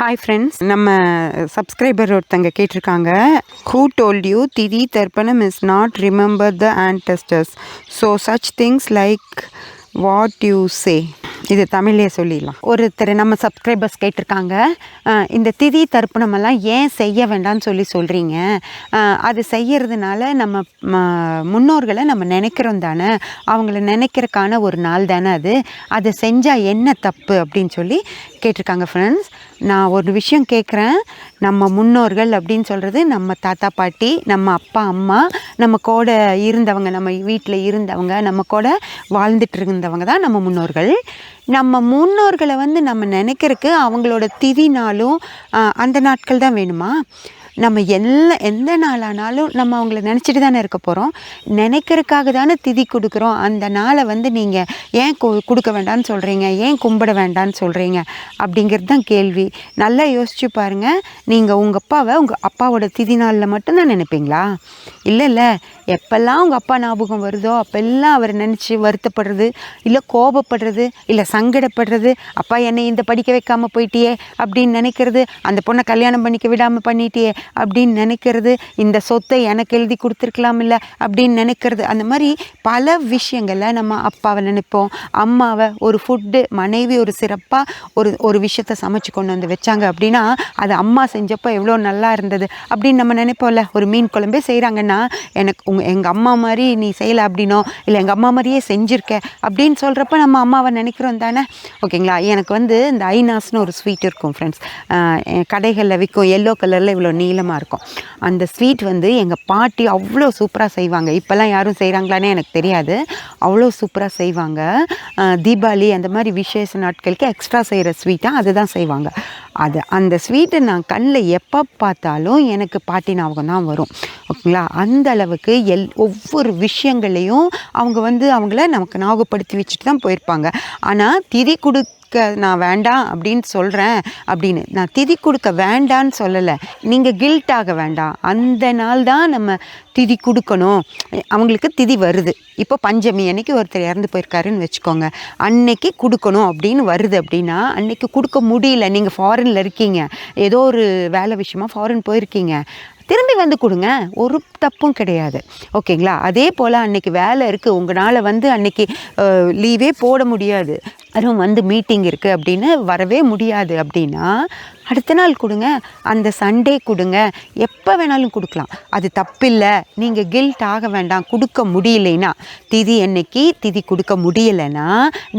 Hi friends, நம்ம subscriber ஒருத்தங்க கேட்டிருக்காங்க. ஹூ டோல்ட் யூ திதி தர்ப்பணம் is not remember the ancestors? So such things like what you say. இது தமிழ்லேயே சொல்லிடலாம். ஒருத்தர் நம்ம சப்ஸ்கிரைபர்ஸ் கேட்டிருக்காங்க, இந்த திதி தர்ப்பணமெல்லாம் ஏன் செய்ய வேண்டாம்னு சொல்கிறீங்க? அது செய்யறதுனால நம்ம முன்னோர்களை நம்ம நினைக்கிறோம் தானே, அவங்கள நினைக்கிறதுக்கான ஒரு நாள் தானே அது. அதை செஞ்சால் என்ன தப்பு அப்படின்னு சொல்லி கேட்டிருக்காங்க. ஃப்ரெண்ட்ஸ், நான் ஒரு விஷயம் கேட்குறேன். நம்ம முன்னோர்கள் அப்படின்னு சொல்கிறது நம்ம தாத்தா பாட்டி, நம்ம அப்பா அம்மா, நம்ம கூட இருந்தவங்க, நம்ம வீட்டில் இருந்தவங்க, நம்ம கூட வாழ்ந்துட்டு இருந்தவங்க தான் நம்ம முன்னோர்கள். நம்ம முன்னோர்களை நம்ம நினைக்கிறதுக்கு அவங்களோட திதி நாளும் அந்த நாட்கள் தான் வேணுமா? நம்ம எந்த நாளானாலும் நம்ம அவங்கள நினச்சிட்டு தானே இருக்க போகிறோம். நினைக்கிறதுக்காக தானே திதி கொடுக்குறோம். அந்த நாளை நீங்கள் ஏன் கொடுக்க வேண்டாம்னு சொல்கிறீங்க, ஏன் கும்பிட வேண்டாம்னு சொல்கிறீங்க அப்படிங்கிறது தான் கேள்வி. நல்லா யோசிச்சு பாருங்கள். நீங்கள் உங்கள் அப்பாவை உங்கள் அப்பாவோட திதி நாளில் மட்டும்தான் நினைப்பீங்களா? இல்லை, எப்பெல்லாம் உங்கள் அப்பா ஞாபகம் வருதோ அப்போல்லாம் அவரை நினச்சி வருத்தப்படுறது, இல்லை கோபப்படுறது, இல்லை சங்கடப்படுறது, அப்பா என்னை இந்த படிக்க வைக்காமல் போயிட்டியே அப்படின்னு நினைக்கிறது, அந்த பொண்ணை கல்யாணம் பண்ணிக்க விடாமல் பண்ணிட்டியே அப்படின்னு நினைக்கிறது, இந்த சொத்தை எனக்கு எழுதி கொடுத்துருக்கலாம் இல்லை அப்படின்னு நினைக்கிறது. அந்த மாதிரி பல விஷயங்களில் நம்ம அப்பாவை நினைப்போம், அம்மாவை. ஒரு ஃபுட்டு, மனைவி ஒரு சிறப்பாக ஒரு விஷயத்தை சமைச்சு கொண்டு வந்து வச்சாங்க அப்படின்னா அது அம்மா செஞ்சப்போ எவ்வளோ நல்லா இருந்தது அப்படின்னு நம்ம நினைப்போம்ல. ஒரு மீன் குழம்பே செய்கிறாங்கன்னா எங்கள் அம்மா மாதிரி நீ செய்யலை அப்படின்னோ, இல்லை எங்கள் அம்மா மாதிரியே செஞ்சுருக்க அப்படின்னு சொல்கிறப்ப நம்ம அம்மாவை நினைக்கிறோம் தானே. ஓகேங்களா? எனக்கு இந்த ஐநாஸ்னு ஒரு ஸ்வீட் இருக்கும் ஃப்ரெண்ட்ஸ். கடைகளில் விற்கும், எல்லோ கலரில் இவ்வளோ நீளமாக இருக்கும். அந்த ஸ்வீட் எங்கள் பாட்டி அவ்வளோ சூப்பராக செய்வாங்க. இப்போல்லாம் யாரும் செய்கிறாங்களானே எனக்கு தெரியாது. அவ்வளோ சூப்பராக செய்வாங்க. தீபாவளி அந்த மாதிரி விசேஷ நாட்களுக்கு எக்ஸ்ட்ரா செய்கிற ஸ்வீட்டாக அதுதான் செய்வாங்க. அந்த ஸ்வீட்டை நான் கண்ணில் எப்போ பார்த்தாலும் எனக்கு பாட்டி ஞாபகம் தான் வரும். ஓகேங்களா? அந்த அளவுக்கு ஒவ்வொரு விஷயங்களையும் அவங்க அவங்கள நமக்கு ஞாபகப்படுத்தி வச்சுட்டு தான் போயிருப்பாங்க. ஆனால் திதி நான் வேண்டாம் அப்படின்னு சொல்கிறேன் அப்படின்னு நான் திதி கொடுக்க வேண்டான்னு சொல்லலை. நீங்கள் கில்ட் ஆக வேண்டாம். அந்த நாள் தான் நம்ம திதி கொடுக்கணும். அவங்களுக்கு திதி வருது. இப்போ பஞ்சமி அன்னைக்கு ஒருத்தர் இறந்து போயிருக்காருன்னு வச்சுக்கோங்க, அன்னைக்கு கொடுக்கணும் அப்படின்னு வருது அப்படின்னா அன்னைக்கு கொடுக்க முடியல. நீங்கள் ஃபாரினில் இருக்கீங்க, ஏதோ ஒரு வேலை விஷயமா ஃபாரின் போயிருக்கீங்க, திரும்பி கொடுங்க, ஒரு தப்பும் கிடையாது. ஓகேங்களா? அதே போல் அன்றைக்கி வேலை இருக்குது, உங்களால் அன்றைக்கி லீவே போட முடியாது, அதுவும் மீட்டிங் இருக்குது அப்படின்னு வரவே முடியாது அப்படின்னா அடுத்த நாள் கொடுங்க, அந்த சண்டே கொடுங்க, எப்போ வேணாலும் கொடுக்கலாம். அது தப்பில்லை. நீங்கள் கில்ட் ஆக வேண்டாம். கொடுக்க முடியலைன்னா, திதி அன்னைக்கு திதி கொடுக்க முடியலைன்னா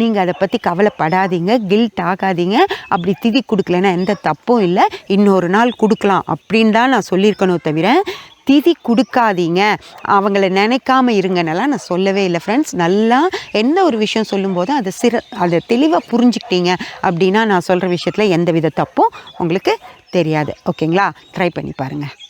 நீங்கள் அதை பற்றி கவலைப்படாதீங்க, கில்ட் ஆகாதீங்க. அப்படி திதி கொடுக்கலன்னா எந்த தப்பும் இல்லை, இன்னொரு நாள் கொடுக்கலாம் அப்படின்னு தான் நான் சொல்லியிருக்கணும். தவிர திதி கொடுக்காதீங்க, அவங்கள நினைக்காமல் இருங்கன்னெல்லாம் நான் சொல்லவே இல்லை. ஃப்ரெண்ட்ஸ், நல்லா என்ன ஒரு விஷயம் சொல்லும்போது அதை தெளிவாக புரிஞ்சுக்கிட்டீங்க அப்படின்னா நான் சொல்கிற விஷயத்தில் எந்த வித தப்பும் உங்களுக்கு தெரியாது. ஓகேங்களா? ட்ரை பண்ணி பாருங்கள்.